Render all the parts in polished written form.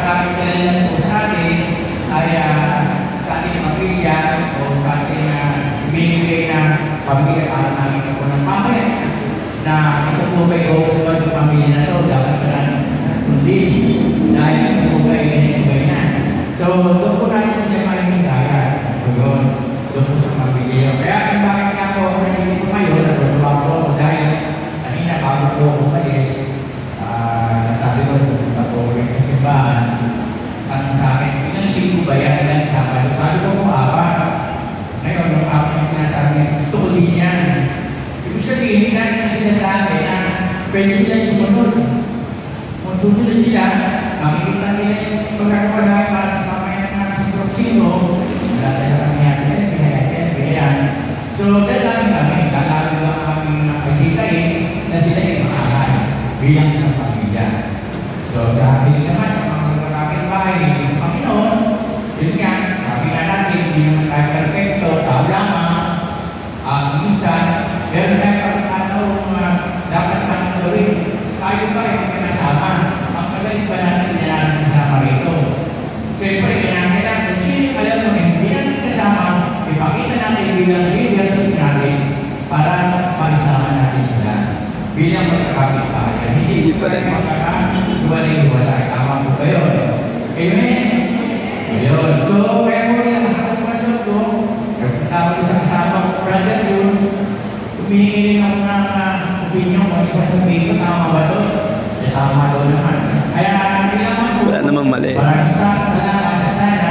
aming kailangan po sa atin ay sa ating pamilya o sa ating binigay na pamilya para namin ako ng pamilya na ito po kayo kung yung pamilya na ito dapat pa natin kundi dahil ito po kayo ganyan na. So, doon po natin siya malimigaya. Doon po sa pamilya. Kaya kung bakit nga po ako nandito po ngayon, natutuwa po ako dahil kanina bago po ako umalis, nasabi ko, punta po rin sa simbahan. Tanong sa akin, ilang linggo ba yan? Ilang Sabado? Sabi ko po, apat. Ngayon, yung apat yung sinasabi niya, gusto ko din yan. Ibig sabihin, hindi natin sila sa akin na pwede sila sumunod. Kung susunod sila, makikita nila yung pagkakawa namin para sa pamayan ng sino, wala tayo kami natin, pinayaan. So, dahil namin kami, lalalo lang kami nakikitahin na sila yung makakay bilang isang pamilya. So, sabi naman sa mga kapitbahay ng Panginoon, yun nga, sabi nga natin, hindi naman tayo perfecto, tao lamang, minsan, pero tayo pagkakataong dapat natin gawin. Tayo pa yung pinasama. Ang magaling pa natin na natin kasama rito. Siyempre, kailangan natin, sino alam mo, hindi natin kasama, ipakita natin bilang leadership natin para pagsama natin sila. Bilang magkakapit-bahay. Hindi pa rin magkakahiwalay-hiwalay. Tama po kayo. Amen? Ayun. So, kaya mo rin ang kasama ko na ito. Tawag isang kasama ko, brother, yun. Humihingi ako ng opinion mo, isasabihin ko, tama ba ito? Tama doon naman. Kaya, kailangan po. Wala namang mali. Maraming salamat na sana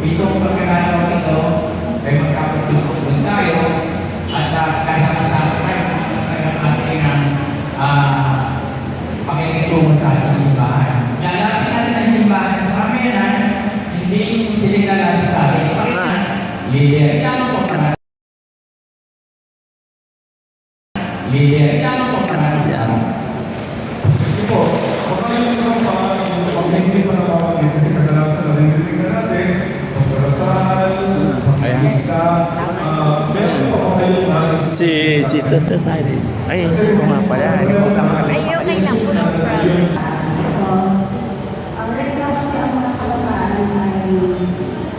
itong pagkakataon ito ay magkapagtulong tayo at kasama-sama tayo ng ating pakikitungo sa ating simbahan. Lalapit natin ang simbahan sa pamayanan, hindi sila lalapit sa atin. Ipakita, leader. Kailangan po naman. Leader. Kailangan po naman. Sige po. Hindi pa nakakagin kasi kadalasan narinig na natin pagdarasal, pag-isa, meron pa pa kayo nais. Si Sister Society. Ay, ito nga pala. Ay, okay lang po. No problem. Because ang reklamo kasi ang mga kabataan ay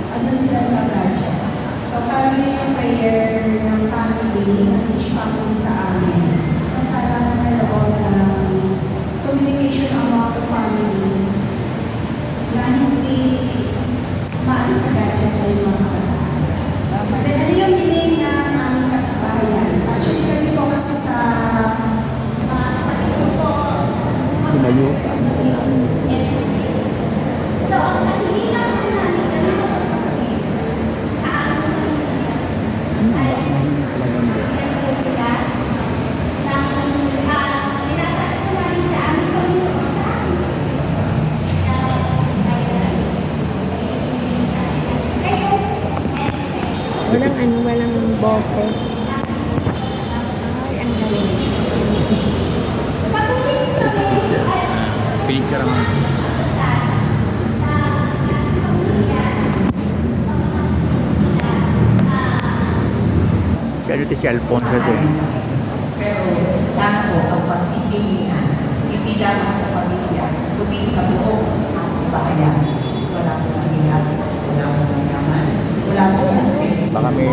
ano sila sa gadget. So kami yung prayer ng family, ng each family sa amin. Masala na mayroon ng communication among the family na hindi maano sa gadget ay mga kabataan. Then ano yung hiling na ang kabayan? Actually kami po kasi sa Tumayo. so, ang nakikita ko namin ganito sa walang boses. Ay, ang galing. Si Sister. Piling ka naman. Siya dito si Alfonso din. Pero sana po ang pagpipilian, hindi lamang sa pamilya, kundi sa buong bayan. Wala po ng hirap, wala po ng yaman, wala po ng sensitive. Baka may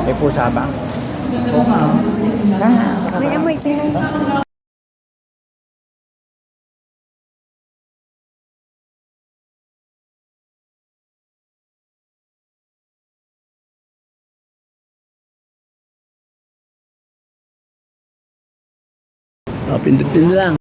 may pusa ba? Oo nga. May amoy Pinas. Pindutin lang.